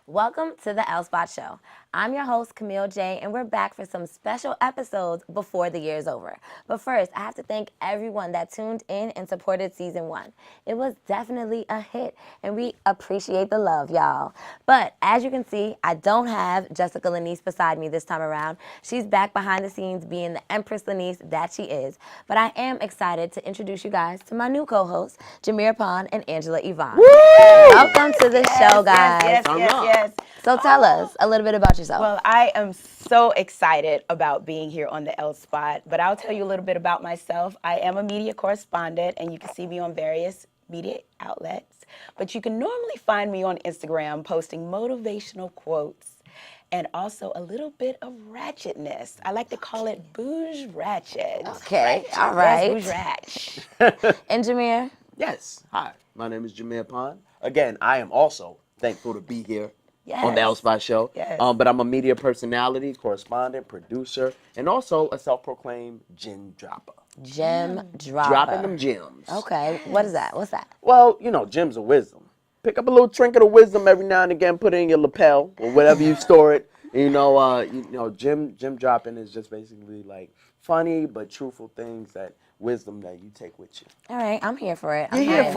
Welcome to the L Spot Show. I'm your host, Camille J, and we're back for some special episodes before the year's over. But first, I have to thank everyone that tuned in and supported season 1. It was definitely a hit, and we appreciate the love, y'all. But as you can see, I don't have Jessica Lanice beside me this time around. She's back behind the scenes being the Empress Lanice that she is. But I am excited to introduce you guys to my new co-hosts, Jameer and Angela Yvonne. Woo! Welcome to the show, guys. Yes. So tell us a little bit about yourself. Well, I am so excited about being here on the L Spot, but I'll tell you a little bit about myself. I am a media correspondent, and you can see me on various media outlets, but you can normally find me on Instagram posting motivational quotes and also a little bit of ratchetness. I like to call it bouge ratchet. Okay, all right. Yes, bouge ratchet. And Jameer? Yes. Hi, my name is Jameer. Again, I am also thankful to be here on the L Spot Show. Yes. But I'm a media personality, correspondent, producer, and also a self-proclaimed gem dropper. Gem dropper. Dropping them gems. Okay, what is that? What's that? Well, you know, gems of wisdom. Pick up a little trinket of wisdom every now and again, put it in your lapel or wherever you store it. Gem dropping is just basically like funny but truthful things wisdom that you take with you. All right, I'm here for it. You're here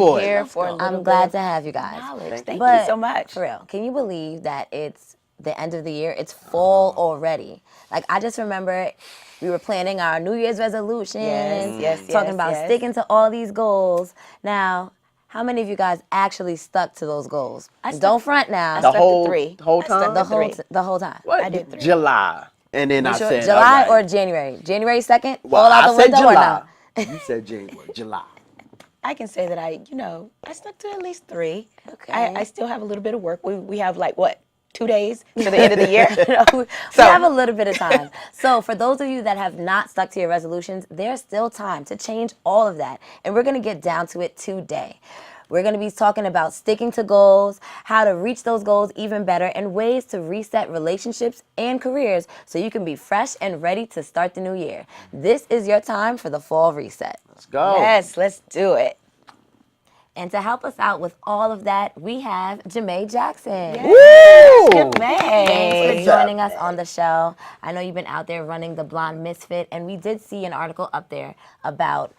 for it. I'm glad to have you guys. Thank you so much. For real, can you believe that it's the end of the year? It's fall already. Like, I just remember we were planning our New Year's resolutions, talking about sticking to all these goals. Now, how many of you guys actually stuck to those goals? Don't front now. I stuck to 3. The whole time? The whole time. What? I did 3. July. And then I said July all right. or January? January 2nd? Well, all out I the said window July. or no? You said January. July. I can say that I stuck to at least 3. Okay. I still have a little bit of work. We have 2 days to the end of the year. We have a little bit of time. So for those of you that have not stuck to your resolutions, there's still time to change all of that. And we're going to get down to it today. We're going to be talking about sticking to goals, how to reach those goals even better, and ways to reset relationships and careers so you can be fresh and ready to start the new year. This is your time for the fall reset. Let's go. Yes, let's do it. And to help us out with all of that, we have Jame Jackson. Woo! Thanks for joining us on the show. I know you've been out there running the Blonde Misfit, and we did see an article up there about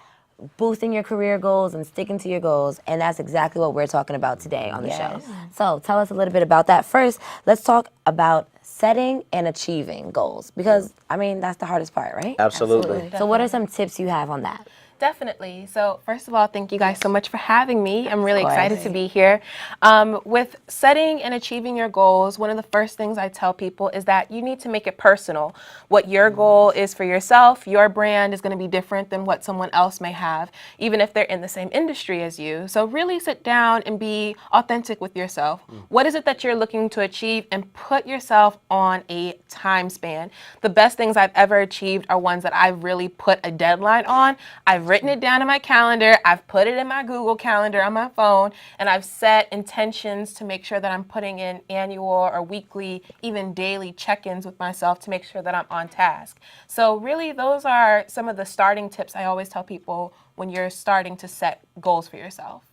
boosting your career goals and sticking to your goals, and that's exactly what we're talking about today on the show. So tell us a little bit about that. First, let's talk about setting and achieving goals, because, I mean, that's the hardest part, right? Absolutely. So what are some tips you have on that? Definitely. So first of all, thank you guys so much for having me. I'm really excited to be here. With setting and achieving your goals, one of the first things I tell people is that you need to make it personal. What your goal is for yourself, your brand is going to be different than what someone else may have, even if they're in the same industry as you. So really sit down and be authentic with yourself. What is it that you're looking to achieve, and put yourself on a time span. The best things I've ever achieved are ones that I've really put a deadline on. I've written it down in my calendar, I've put it in my Google Calendar on my phone, and I've set intentions to make sure that I'm putting in annual or weekly, even daily check-ins with myself to make sure that I'm on task. So really, those are some of the starting tips I always tell people when you're starting to set goals for yourself.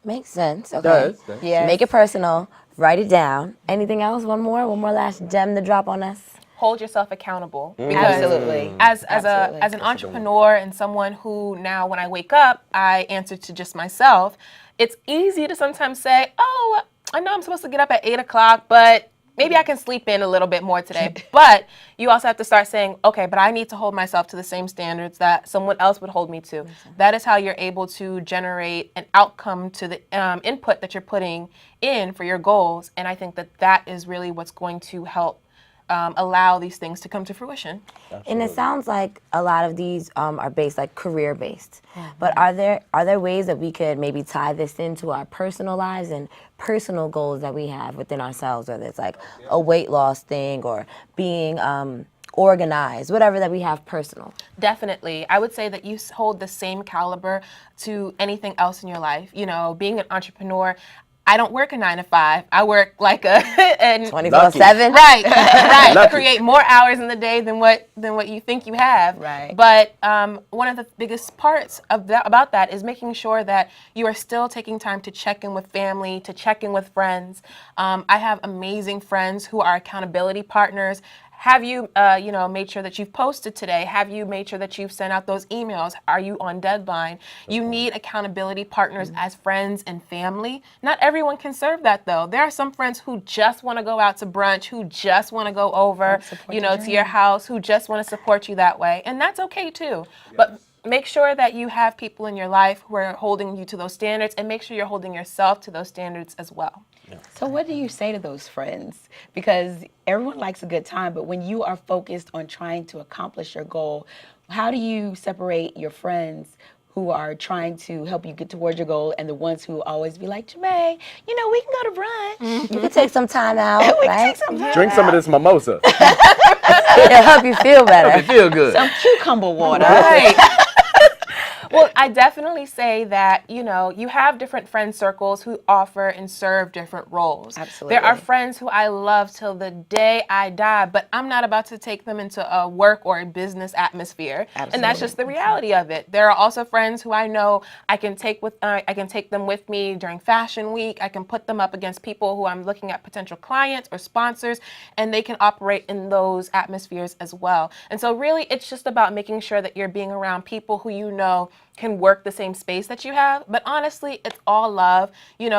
Makes sense. Okay. Does. Yes. Make it personal. Write it down. Anything else? One more last gem to drop on us. Hold yourself accountable. Because Absolutely. as an entrepreneur and someone who now when I wake up, I answer to just myself, it's easy to sometimes say, oh, I know I'm supposed to get up at 8 o'clock, but maybe I can sleep in a little bit more today. But you also have to start saying, okay, but I need to hold myself to the same standards that someone else would hold me to. That is how you're able to generate an outcome to the input that you're putting in for your goals. And I think that that is really what's going to help allow these things to come to fruition. Absolutely. And it sounds like a lot of these are based, like career based. But are there ways that we could maybe tie this into our personal lives and personal goals that we have within ourselves, whether it's like a weight loss thing or being organized, whatever that we have personal? Definitely. I would say that you hold the same caliber to anything else in your life. You know, being an entrepreneur, I don't work a 9 to 5. I work like a 24/7. Right, right. Lucky. Create more hours in the day than what you think you have. Right. But one of the biggest parts of about that is making sure that you are still taking time to check in with family, to check in with friends. I have amazing friends who are accountability partners. Have you, made sure that you've posted today? Have you made sure that you've sent out those emails? Are you on deadline? You need accountability partners as friends and family. Not everyone can serve that, though. There are some friends who just want to go out to brunch, who just want to go over, to your house, who just want to support you that way. And that's okay, too. Yes. But make sure that you have people in your life who are holding you to those standards, and make sure you're holding yourself to those standards as well. So what do you say to those friends? Because everyone likes a good time, but when you are focused on trying to accomplish your goal, how do you separate your friends who are trying to help you get towards your goal and the ones who always be like, Jame, we can go to brunch. You can take some time out, right? Drink some of this mimosa. It'll help you feel better. It feel good. Some cucumber water. Right. Well, I definitely say that, you have different friend circles who offer and serve different roles. Absolutely. There are friends who I love till the day I die, but I'm not about to take them into a work or a business atmosphere. Absolutely. And that's just the reality of it. There are also friends who I know I can take them with me during Fashion Week. I can put them up against people who I'm looking at potential clients or sponsors, and they can operate in those atmospheres as well. And so really, it's just about making sure that you're being around people who can work the same space that you have. But honestly, it's all love.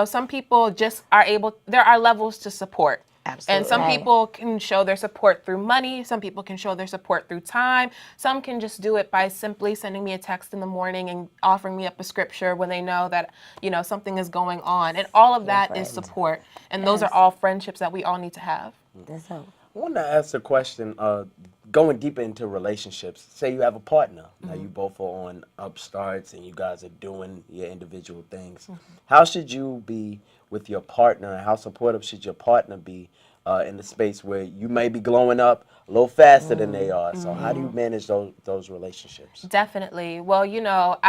Some people just there are levels to support. Absolutely. And some people can show their support through money. Some people can show their support through time. Some can just do it by simply sending me a text in the morning and offering me up a scripture when they know that, something is going on. And all of that is support. And those are all friendships that we all need to have. That's so. I want to ask a question, going deeper into relationships. Say you have a partner. Now you both are on upstarts and you guys are doing your individual things. How should you be with your partner, and how supportive should your partner be in the space where you may be glowing up a little faster than they are? So how do you manage those relationships? Definitely. Well,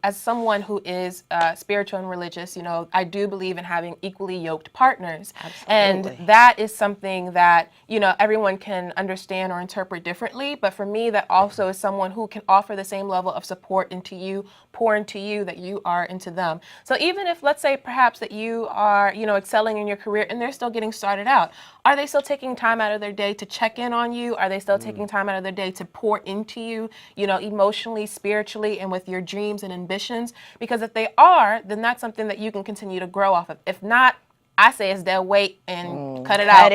as someone who is spiritual and religious, I do believe in having equally yoked partners. Absolutely. And that is something that, everyone can understand or interpret differently. But for me, that also is someone who can offer the same level of support into you, pour into you that you are into them. So even if, let's say, perhaps that you are, excelling in your career and they're still getting started out, are they still taking time out of their day to check in on you? Are they still taking time out of their day to pour into you, emotionally, spiritually, and with your dreams and ambitions? Because if they are, then that's something that you can continue to grow off of. If not, I say it's their weight and cut it out.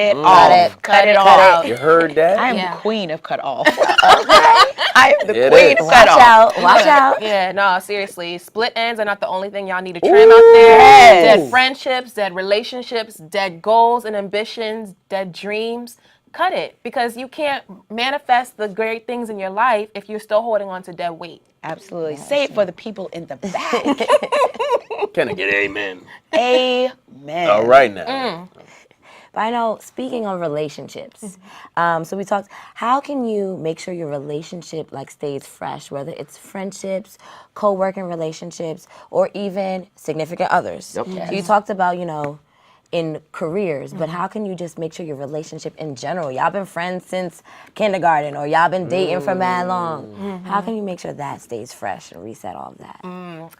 Cut it off. You heard that? I am the queen of cut off. I am the queen of cut off. Watch out. Yeah, no, seriously. Split ends are not the only thing y'all need to trim out there. Yes. Dead friendships, dead relationships, dead goals and ambitions, dead dreams. Cut it, because you can't manifest the great things in your life if you're still holding on to dead weight. Absolutely. Say it for the people in the back. Can I get amen? Amen. All right now. But I know, speaking of relationships, so we talked, how can you make sure your relationship stays fresh, whether it's friendships, co-working relationships, or even significant others? Yep. So you talked about, in careers, but how can you just make sure your relationship in general, y'all been friends since kindergarten or y'all been dating for mad long, how can you make sure that stays fresh and reset all of that?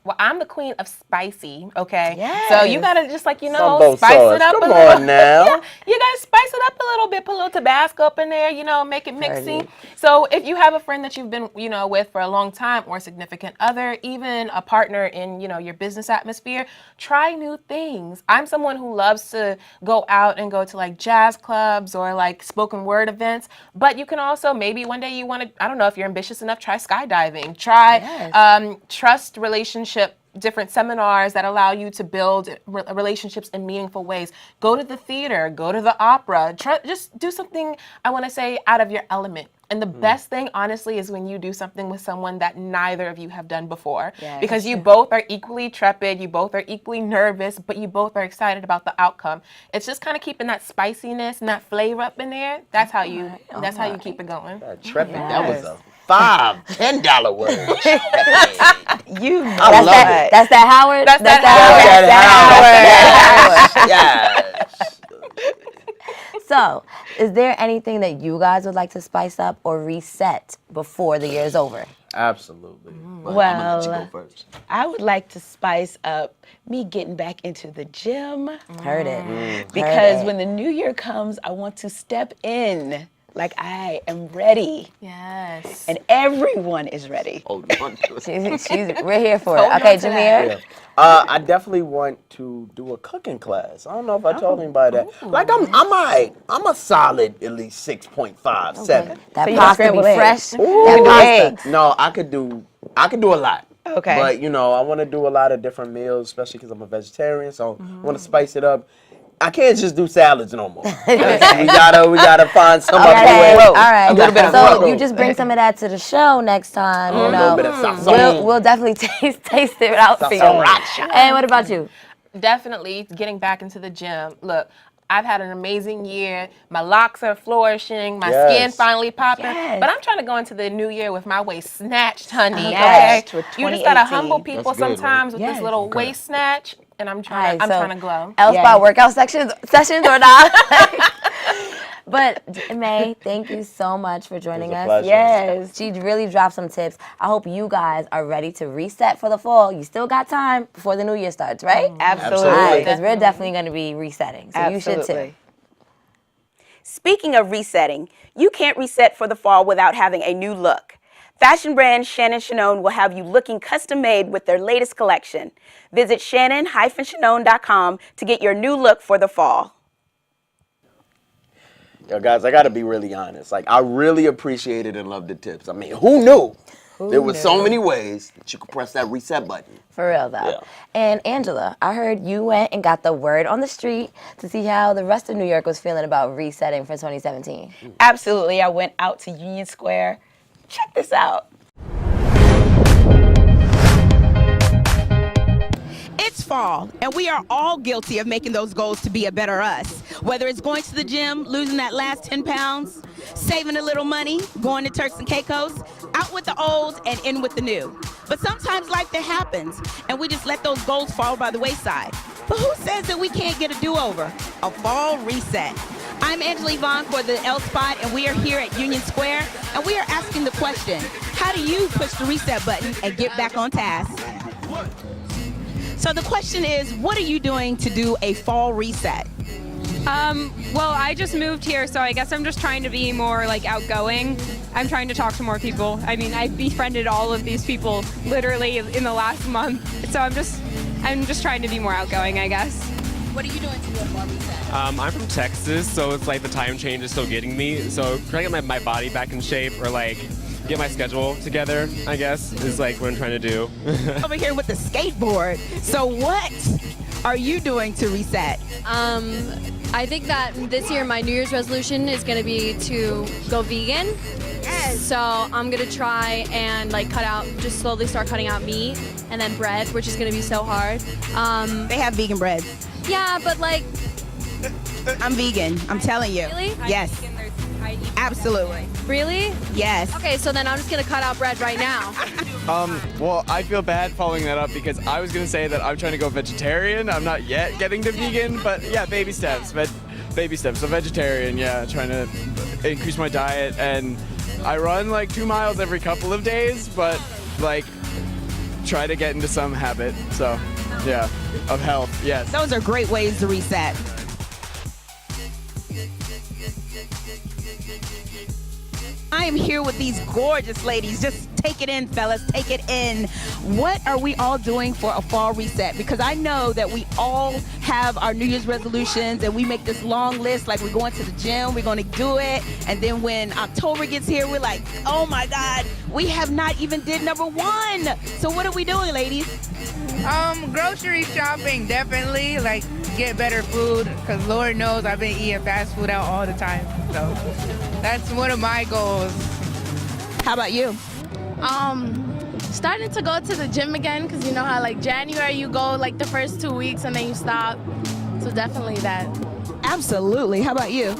Well, I'm the queen of spicy, okay? Yes. So you gotta just spice Gumbo it sauce. up Come a little. on now. Yeah, you gotta spice it up a little bit, put a little Tabasco up in there, make it mixy. So if you have a friend that you've been, with for a long time, or a significant other, even a partner in, your business atmosphere, try new things. I'm someone who loves to go out and go to jazz clubs or spoken word events, but you can also maybe one day you want to, I don't know, if you're ambitious enough, try skydiving, try trust relationship, different seminars that allow you to build relationships in meaningful ways. Go to the theater, go to the opera, just do something, I want to say, out of your element. And the best thing, honestly, is when you do something with someone that neither of you have done before. Yes. Because you both are equally trepid, you both are equally nervous, but you both are excited about the outcome. It's just kind of keeping that spiciness and that flavor up in there. That's how you keep it going. That trepid, that was a $5-10 word. You know That's that Howard? That's that So, is there anything that you guys would like to spice up or reset before the year is over? Absolutely. But Well, I'm gonna let you go first. I would like to spice up me getting back into the gym. Heard it. Because when the new year comes, I want to step in like I am ready. Yes. And everyone is ready. Hold on to it. We're here for it. Hold Okay, on to that. Jameer. I definitely want to do a cooking class. I don't know if I told anybody that. Like I'm a solid at least 6.5, 7. That So you pasta scrambled be eggs. fresh. Ooh, That do pasta. eggs. No, I could do a lot. Okay. But I want to do a lot of different meals, especially because I'm a vegetarian. So I want to spice it up. I can't just do salads no more. we gotta find some other Okay, way. all right. A little bit of so growth. you just bring some of that to the show next time. A little bit of sazon. We'll definitely taste it out for you. Sriracha. And what about you? Definitely getting back into the gym. Look, I've had an amazing year. My locks are flourishing. My skin finally popping. Yes. But I'm trying to go into the new year with my waist snatched, honey. Yes, Okay? with You just gotta 2018. humble people That's good, sometimes right? with Yes. this little waist snatch. And I'm All trying. right, I'm so trying to glow. L Spot Yes. workout sessions or not? But May, thank you so much for joining It was a us. pleasure. Yes. She really dropped some tips. I hope you guys are ready to reset for the fall. You still got time before the new year starts, right? Absolutely. All right, Absolutely. because we're definitely going to be resetting. So you should Absolutely. too. Speaking of resetting, you can't reset for the fall without having a new look. Fashion brand Shannon Shannon will have you looking custom made with their latest collection. Visit shannon-shannon.com to get your new look for the fall. Yo, guys, I gotta be really honest. Like, I really appreciated and loved the tips. I mean, who knew? There were so many ways that you could press that reset button. For real, though. Yeah. And Angela, I heard you went and got the word on the street to see how the rest of New York was feeling about resetting for 2017. Absolutely. I went out to Union Square. Check this out. It's fall, and we are all guilty of making those goals to be a better us. Whether it's going to the gym, losing that last 10 pounds, saving a little money, going to Turks and Caicos, out with the old and in with the new. But sometimes life that happens, and we just let those goals fall by the wayside. But who says that we can't get a do-over? A fall reset. I'm Angela Yvonne for the L Spot, and we are here at Union Square, and we are asking the question, how do you push the reset button and get back on task? So the question is, what are you doing to do a fall reset? Well, I just moved here, so I guess I'm just trying to be more like outgoing. I'm trying to talk to more people. I mean, I've befriended all of these people literally in the last month. So I'm just trying to be more outgoing, I guess. What are you doing to do a fall reset? I'm from Texas, so it's like the time change is still getting me. So trying to get my body back in shape or like get my schedule together, I guess, is like what I'm trying to do. Over here with the skateboard. So what are you doing to reset? I think that this year my New Year's resolution is going to be to go vegan. Yes. So I'm going to try and like just slowly start cutting out meat and then bread, which is going to be so hard. They have vegan bread. Yeah, but like, I'm vegan, I'm telling you. Really? Yes, absolutely. really? Yes. Okay, so then I'm just going to cut out bread right now. Well, I feel bad following that up because I was gonna say that I'm trying to go vegetarian. I'm not yet getting to vegan, but yeah, baby steps. Baby steps. So vegetarian, yeah, trying to increase my diet, and I run like 2 miles every couple of days, but like try to get into some habit. So yeah, of health. Yes. Those are great ways to reset. I am here with these gorgeous ladies. Just take it in, fellas, take it in. What are we all doing for a fall reset? Because I know that we all have our New Year's resolutions and we make this long list, like we're going to the gym, we're gonna do it. And then when October gets here, we're like, oh my God, we have not even did number 1. So what are we doing, ladies? Grocery shopping, definitely. Like, get better food, because Lord knows I've been eating fast food out all the time. So that's one of my goals. How about you? Starting to go to the gym again, because you know how like January you go like the first 2 weeks and then you stop. So definitely that. Absolutely. How about you?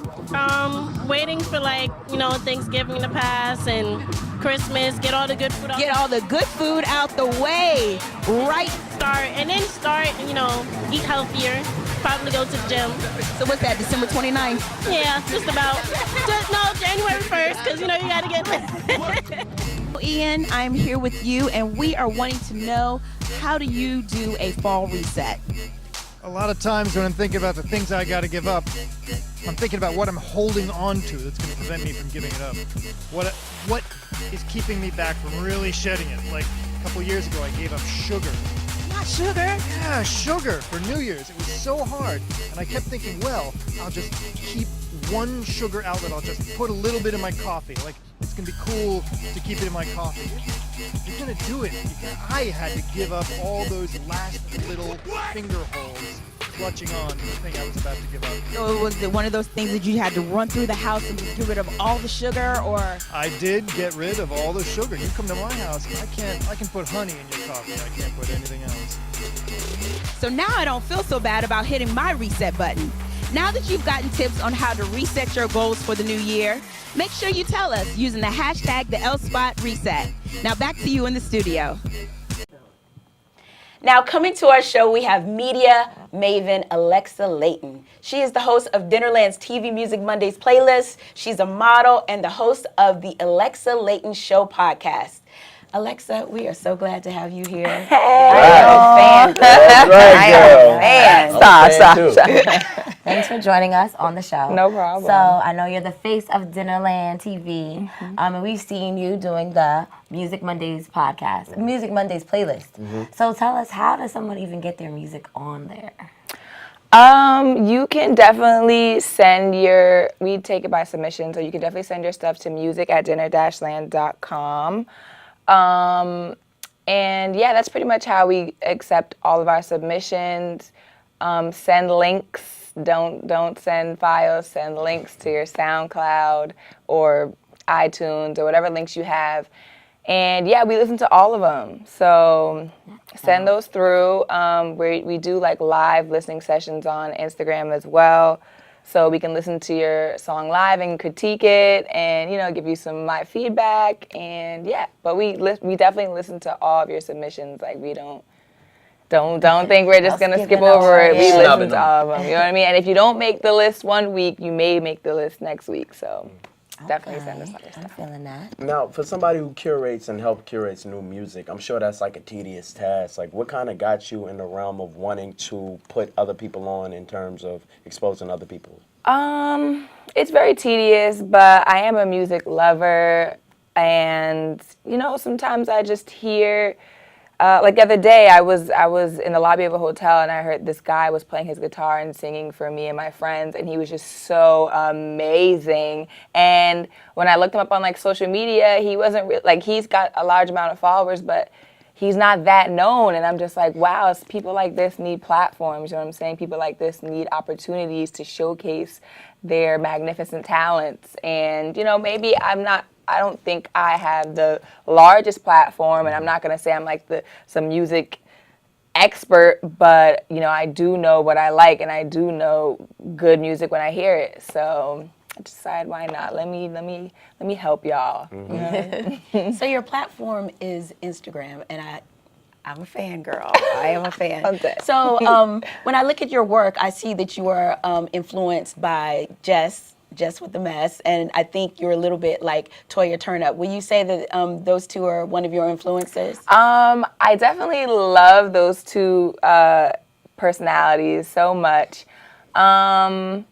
Waiting for Thanksgiving to pass and Christmas, get all the good food out. Get all the good food out the way. Right. Start, eat healthier. Probably go to the gym. So what's that, December 29th? Yeah, just about. No, January 1st, because, you got to get... Ian, I'm here with you, and we are wanting to know, how do you do a fall reset? A lot of times when I'm thinking about the things I got to give up, I'm thinking about what I'm holding on to that's going to prevent me from giving it up. What is keeping me back from really shedding it? Like a couple years ago, I gave up sugar. Not sugar? Yeah, sugar for New Year's. It was so hard. And I kept thinking, well, I'll just keep one sugar outlet. I'll just put a little bit in my coffee. Like, it's going to be cool to keep it in my coffee. You're going to do it. I had to give up all those last little finger holes clutching on the thing I was about to give up. So was it one of those things that you had to run through the house and just get rid of all the sugar, or? I did get rid of all the sugar. You come to my house, I can put honey in your coffee. I can't put anything else. So now I don't feel so bad about hitting my reset button. Now that you've gotten tips on how to reset your goals for the new year, make sure you tell us using the hashtag #TheLSpotReset. Now back to you in the studio. Now, coming to our show, we have media maven Alexa Leighton. She is the host of Dinnerland's TV Music Mondays playlist. She's a model and the host of the Alexa Leighton Show podcast. Alexa, we are so glad to have you here. Hey. I am a fan. That's right, girl. I am a fan. Stop. Thanks for joining us on the show. No problem. So I know you're the face of Dinnerland TV, and we've seen you doing the Music Mondays podcast, Music Mondays playlist. So tell us, how does someone even get their music on there? You can definitely send we take it by submission, so you can definitely send your stuff to music@dinner-land.com. And yeah, that's pretty much how we accept all of our submissions. Send links. Don't send FIOS, send links to your SoundCloud or iTunes or whatever links you have. And yeah, we listen to all of them. So send those through. We do like live listening sessions on Instagram as well. So we can listen to your song live and critique it and, give you some live feedback. And yeah, but we definitely listen to all of your submissions. Like we don't think we're just going to skip over it. We listen to all of them. You know what I mean? And if you don't make the list one week, you may make the list next week. So definitely send us other stuff. I'm feeling that. Now, for somebody who curates and help curates new music, I'm sure that's like a tedious task. Like, what kind of got you in the realm of wanting to put other people on in terms of exposing other people? It's very tedious, but I am a music lover. And, sometimes I just hear... like the other day, I was in the lobby of a hotel and I heard this guy was playing his guitar and singing for me and my friends, and he was just so amazing. And when I looked him up on social media, he wasn't he's got a large amount of followers, but he's not that known. And I'm just like, wow, people like this need platforms. You know what I'm saying? People like this need opportunities to showcase their magnificent talents. And maybe I don't think I have the largest platform, and I'm not going to say I'm some music expert, but, I do know what I like, and I do know good music when I hear it. So I decided, why not? Let me help y'all. So your platform is Instagram, and I'm a fan, girl. I am a fan. So when I look at your work, I see that you are influenced by Jess with the Mess, and I think you're a little bit like Toya Turnup. Will you say that those two are one of your influences? I definitely love those two personalities so much. I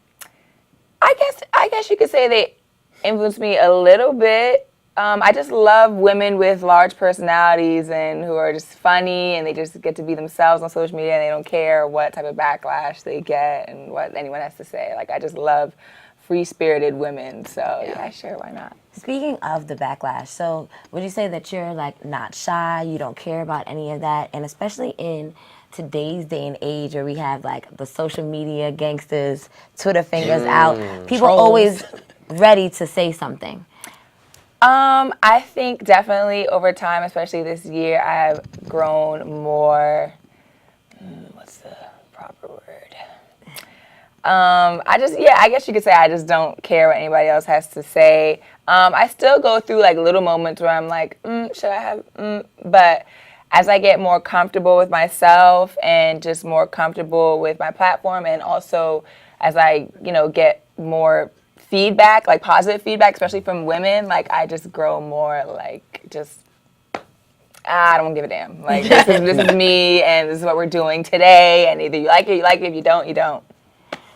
guess you could say they influenced me a little bit. I just love women with large personalities and who are just funny, and they just get to be themselves on social media, and they don't care what type of backlash they get and what anyone has to say. I just love free-spirited women, so yeah, sure, why not? Speaking of the backlash, so would you say that you're not shy, you don't care about any of that, and especially in today's day and age where we have the social media gangsters, Twitter fingers out, people always ready to say something? I think definitely over time, especially this year, I have grown more, what's the proper word? I guess you could say I just don't care what anybody else has to say. I still go through like little moments where I'm like, should I have, but as I get more comfortable with myself and just more comfortable with my platform, and also as I, get more feedback, like positive feedback, especially from women, like I just grow more like just, I don't give a damn. Like this is me, and this is what we're doing today, and either you like it, if you don't, you don't.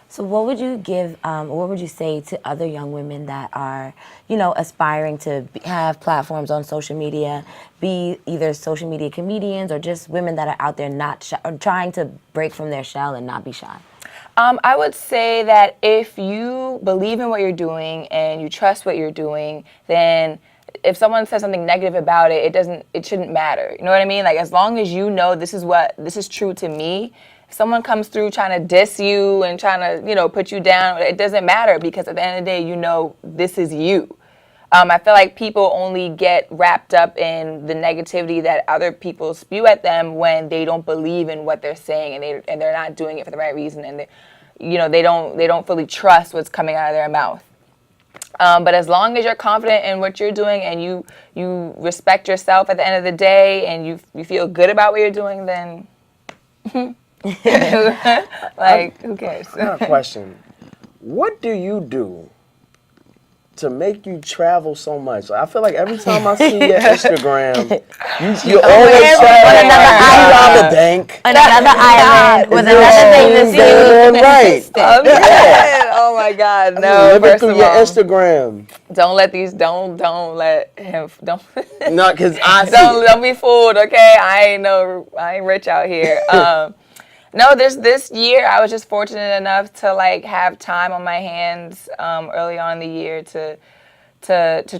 So what would you give, what would you say to other young women that are, aspiring to have platforms on social media, be either social media comedians or just women that are out there not shy, or trying to break from their shell and not be shy? I would say that if you believe in what you're doing and you trust what you're doing, then if someone says something negative about it, it shouldn't matter. You know what I mean? Like as long as you know this is true to me. If someone comes through trying to diss you and trying to, put you down, it doesn't matter, because at the end of the day, this is you. I feel like people only get wrapped up in the negativity that other people spew at them when they don't believe in what they're saying, and they're not doing it for the right reason, and they don't fully trust what's coming out of their mouth. But as long as you're confident in what you're doing and you respect yourself at the end of the day, and you feel good about what you're doing, then like who cares? I got a question. What do you do to make you travel so much? I feel like every time I see your Instagram, you always travel. You rob a bank. Another island with another thing to do. Right. Oh my God, no. Living through your Instagram. Don't let him. No, because Don't be fooled, okay? I ain't rich out here. No, this year I was just fortunate enough to like have time on my hands early on in the year to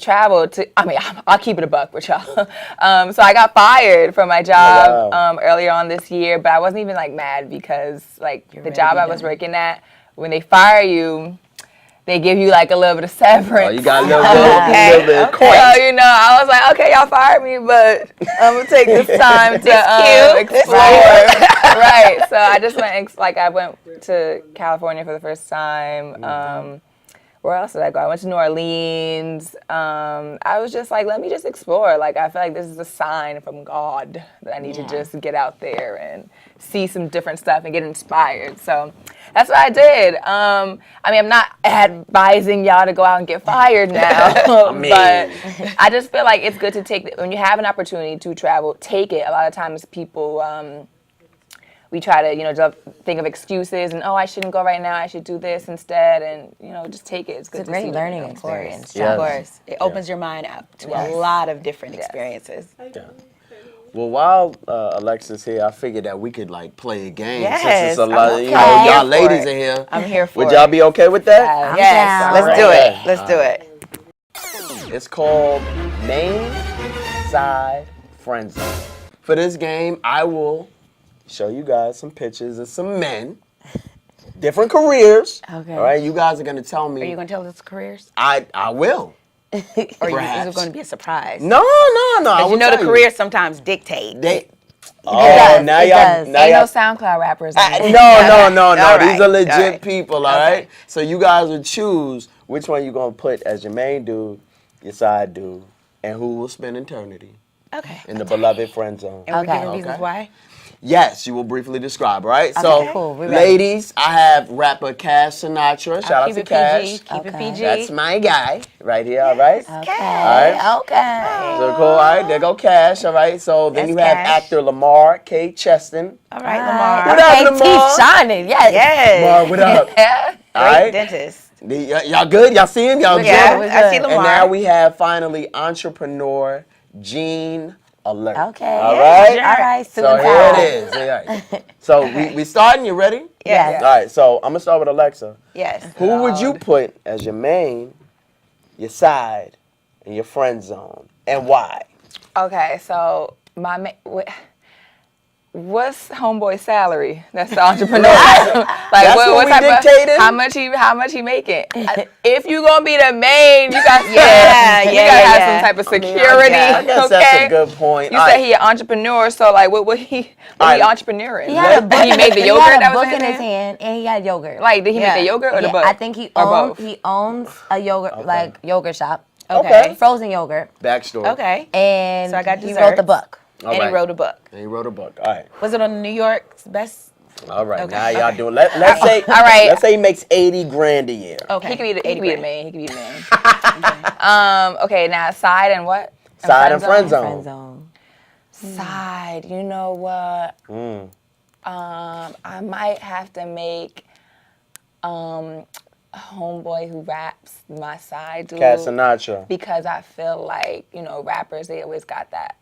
travel. I'll keep it a buck with y'all. So I got fired from my job earlier on this year, but I wasn't even like mad, because like the job I was working at, when they fire you, they give you like a little bit of severance. Oh, you got a little bit of coin. So, I was like, okay, y'all fired me, but I'm going to take this time to explore. Right. So I just went, I went to California for the first time. Where else did I go? I went to New Orleans. I was just like, let me just explore. Like, I feel like this is a sign from God that I need to just get out there and see some different stuff and get inspired. So that's what I did. I'm not advising y'all to go out and get fired now, but I just feel like it's good to take, when you have an opportunity to travel, take it. A lot of times people, we try to, think of excuses and, I shouldn't go right now, I should do this instead, and, just take it. It's good to see. It's a great learning experience. Of course. It opens your mind up to a lot of different experiences. Yeah. Well, while Alexa's here, I figured that we could play a game. Yes, since it's a lot, okay. y'all ladies are here. I'm here for it. Would y'all be okay with that? Yes, let's do it. Let's do it. It's called Main Side Friend Zone. For this game, I will show you guys some pictures of some men, different careers. Okay. All right, you guys are gonna tell me. Are you going to tell us careers? I will. Or is it going to be a surprise? No. Because the careers sometimes dictate. Now y'all. Ain't no SoundCloud rappers. No. Right. These are legit people, all right? So you guys would choose which one you're going to put as your main dude, your side dude, and who will spend eternity in the beloved friend zone. And we're giving reasons why? Yes, you will briefly describe, right? Okay, So, cool. ladies, I have rapper Cash Sinatra. Shout out to Cash. Keep it PG. That's my guy right here, all right? Okay. All right. Okay. So cool, all right, there go Cash, all right? So then you have actor Lamar K. Cheston. All right, Lamar. What up, Lamar? Teeth shining. Yes. Lamar, what up? All right. Dentist. Y'all good? Y'all see him? Y'all good? I see Lamar. And now we have finally entrepreneur Gene Alert. Okay. All right. All right. So here it is. All right. So we starting. You ready? Yes. All right. So I'm gonna start with Alexa. Yes. Who would you put as your main, your side, and your friend zone, and why? Okay, so what's homeboy's salary? That's the entrepreneur. Like That's what what we type of dictated? how much he making? If you gonna be the main, you got Yeah, you yeah, gotta yeah, have yeah. some type of security. I guess okay? that's a good point. You All said right. he an entrepreneur, so like what he entrepreneuring? He had a book. He made the He yogurt had that a was book in his hand? hand, and he had yogurt. Like did he make the yogurt or the book? I think he or owns both? a yogurt like yogurt shop. Okay. Frozen yogurt. Backstory. Okay. And So I got he wrote the desserts. book. All And right. he wrote a book. And he wrote a book. All right. Was it on New York's best? All right. Okay. Now y'all doing. Let's say. All right. Let's say he makes 80 grand a year. Okay. He could be the 80 main. grand. He could be the main. Okay, now side and what? Side and friend zone. Friend zone. Side. You know what? I might have to make a homeboy who raps my side dude. Cat Sinatra. Because I feel like, rappers, they always got that,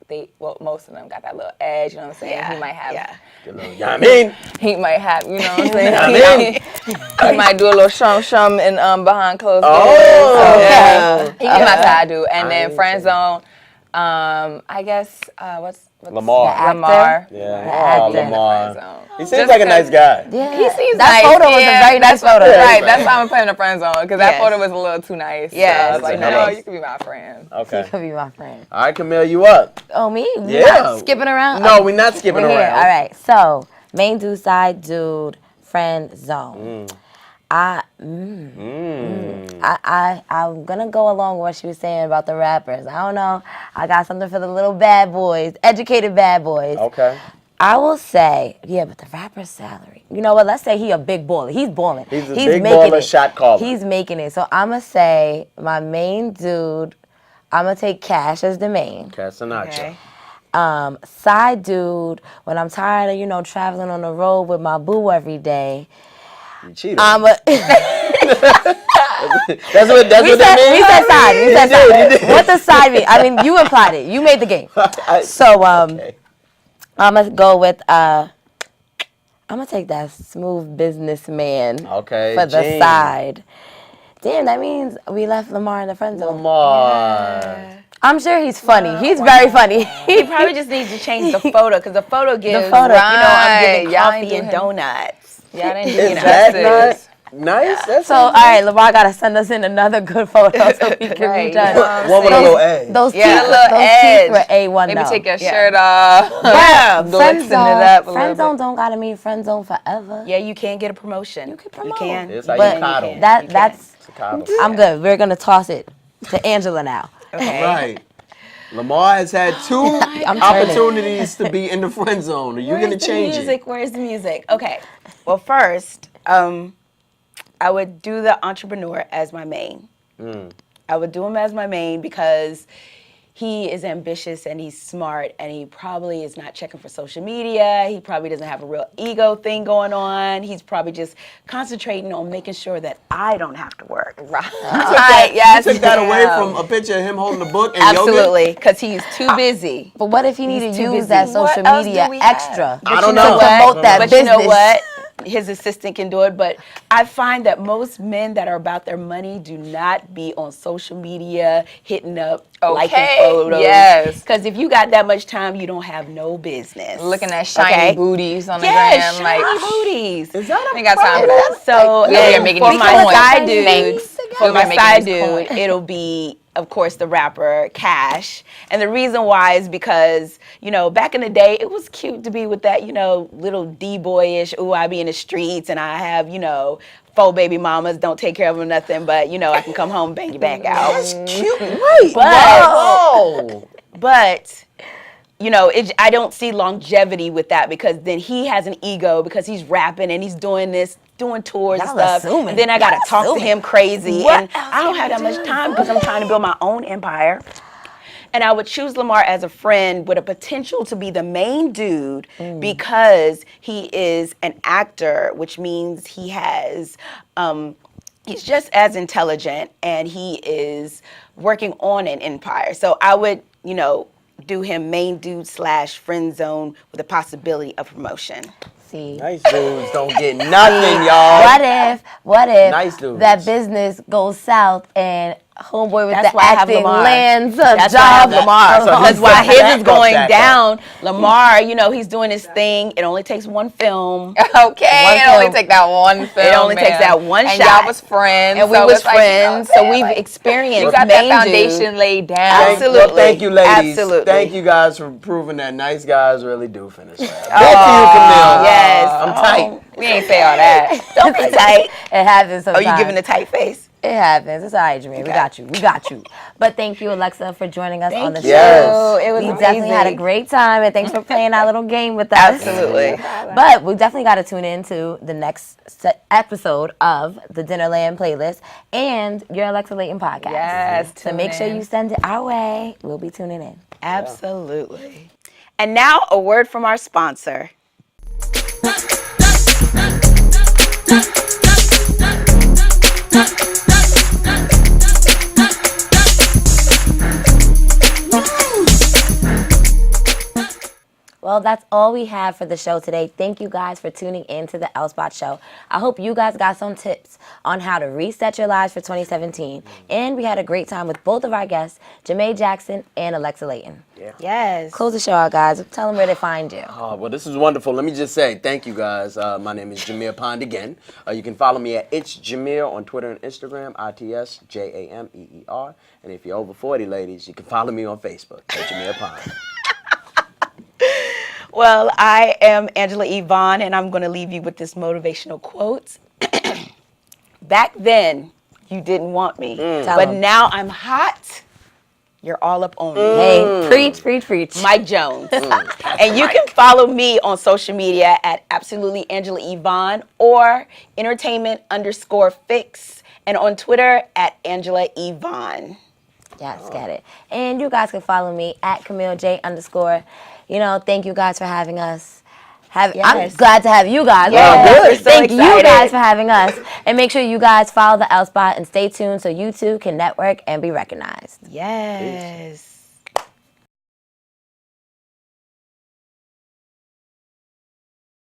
most of them got that little edge, you know what I'm saying? Yeah, He might have, yeah. You know what I mean? he might have, you know what I'm saying? He might do a little shum and behind closed doors. Oh, yeah. He's yeah. my side dude. And then I friend zone, I guess, what's Lamar. Lamar. Yeah. Oh, actor. Lamar. He seems Just like a nice guy. Yeah. He seems that nice. photo was a very nice photo. Right, that's why I'm putting a friend zone, because that Yes. photo was a little too nice. Yes, So I was like, nice. no, you can be my friend. Okay. He could be my friend. All right, Camille, you up? Oh, me? We Yeah. not skipping around? No, we're not skipping We're here. around. All right. So, main dude, side dude, friend zone. I'm gonna go along with what she was saying about the rappers. I don't know. I got something for the little bad boys, educated bad boys. Okay. I will say, yeah, but the rapper's salary. You know what? Let's say he a big baller. He's balling. He's a big baller, shot caller. He's making it. So I'm gonna say my main dude. I'm gonna take Cash as the main. Cat Sinatra. Okay. Side dude. When I'm tired of traveling on the road with my boo every day. You cheated. I'm a. That's what that means? We said side. We said side. What does side mean? I mean, you implied it. You made the game. So Okay. I'm gonna go with I'm gonna take that smooth businessman Okay, for the Jane. side. Damn, that means we left Lamar in the friend zone. Lamar. I'm sure he's funny. He's very funny. He probably just needs to change the photo because the photo gives, photo. I'm giving Right. Y'all ain't coffee and doing him. donuts. Y'all didn't do Is it that justice. nice? That's So, all right, Lamar gotta send us in another good photo so we can Right, be done. you know what I'm one with a saying? little edge. Those Yeah, teeth, a little those edge. teeth were A1 Maybe though. take your shirt off. Yeah. Friend Loosen it up a zone, little friend zone bit. don't gotta mean friend zone forever. Yeah, you can get a promotion. You can promote. can. It's how But you coddle. that's Coddle. I'm good. We're gonna toss it to Angela now. Okay. Right. Lamar has had two I'm opportunities to be in the friend zone. Are you Where's going to the change music? it? Where's the music? Okay. Well, first, I would do the entrepreneur as my main. I would do him as my main because he is ambitious and he's smart and he probably is not checking for social media. He probably doesn't have a real ego thing going on. He's probably just concentrating on making sure that I don't have to work. Right, yes. You took that away from a picture of him holding the book and Absolutely, because he's too busy. But what if he needed to too use busy. that social What else do media we have? extra? I don't to know. promote that But business? you know what? His assistant can do it, but I find that most men that are about their money do not be on social media hitting up, liking photos. Yes. Because if you got that much time, you don't have no business. Looking at shiny Okay? booties on the Yes, gram. Like, shiny booties. Is that I ain't got time for that. So We over here and making for these my coins. side dude, Thanks. for We over my here making side these dude, coins. it'll be, of course, the rapper Cash. And the reason why is because, back in the day, it was cute to be with that, little D-boyish, ooh, I be in the streets and I have, 4 baby mamas, don't take care of them nothing, but, I can come home and bang you back out. That's cute. Wait. But I don't see longevity with that because then he has an ego because he's rapping and he's doing tours and Y'all stuff. assuming. And then I got to Y'all talk to assuming. him crazy. What And else I don't can have we that much do? time because I'm trying to build my own empire. And I would choose Lamar as a friend with a potential to be the main dude because he is an actor, which means he has, he's just as intelligent and he is working on an empire. So I would, do him main dude / friend zone with a possibility of promotion. See. Nice dudes don't get nothing, y'all. What if Nice dudes. that business goes south and homeboy with That's the why I have acting Lamar. lands a That's why I have job. Lamar. So That's he's why got his that is going back up. down. Lamar, you know, he's doing his thing. It only takes one film. Okay, it only film. take that one film. It only takes that one and shot. y'all was friends. And we so was it's like, you know friends, what I'm so saying? we've experienced You got main that dude. foundation laid down. Absolutely. Well, thank you, ladies. Absolutely. Thank you guys for proving that nice guys really do finish last. Oh, Back to you, Camille. yes. I'm tight. We ain't say all that. Don't be tight. It happens Oh, sometimes. you giving a tight face? It happens. It's all right, Jameer. We Okay. got you. We got you. But thank you, Alexa, for joining us on the show. Yes. It was We definitely had a amazing. great time, and thanks for playing our little game with us. Absolutely. But we definitely got to tune into the next episode of the Dinnerland playlist and your Alexa Leighton podcast. Yes, So tune make sure in. you send it our way. We'll be tuning in. Absolutely. And now a word from our sponsor. Well, that's all we have for the show today. Thank you guys for tuning in to the L-Spot Show. I hope you guys got some tips on how to reset your lives for 2017. And we had a great time with both of our guests, Jame Jackson and Alexa Leighton. Yes. Close the show out, guys. Tell them where to find you. Oh, well, this is wonderful. Let me just say thank you, guys. My name is Jameer Pond again. You can follow me at It's Jameer on Twitter and Instagram, ITSJAMEER. And if you're over 40, ladies, you can follow me on Facebook at Jameer Pond. Well, I am Angela Yvonne, and I'm going to leave you with this motivational quote. Back then, you didn't want me, but now I'm hot. You're all up on me. Hey, preach, preach, preach. Mike Jones. And you can follow me on social media at Absolutely Angela Yvonne or entertainment_fix, and on Twitter at Angela Yvonne. Yes, get it. And you guys can follow me at Camille J _. You know, thank you guys for having us. I'm Yes. glad to have you guys. Yes, we're so Thank you excited. guys for having us. And make sure you guys follow the L Spot and stay tuned so you too can network and be recognized. Yes.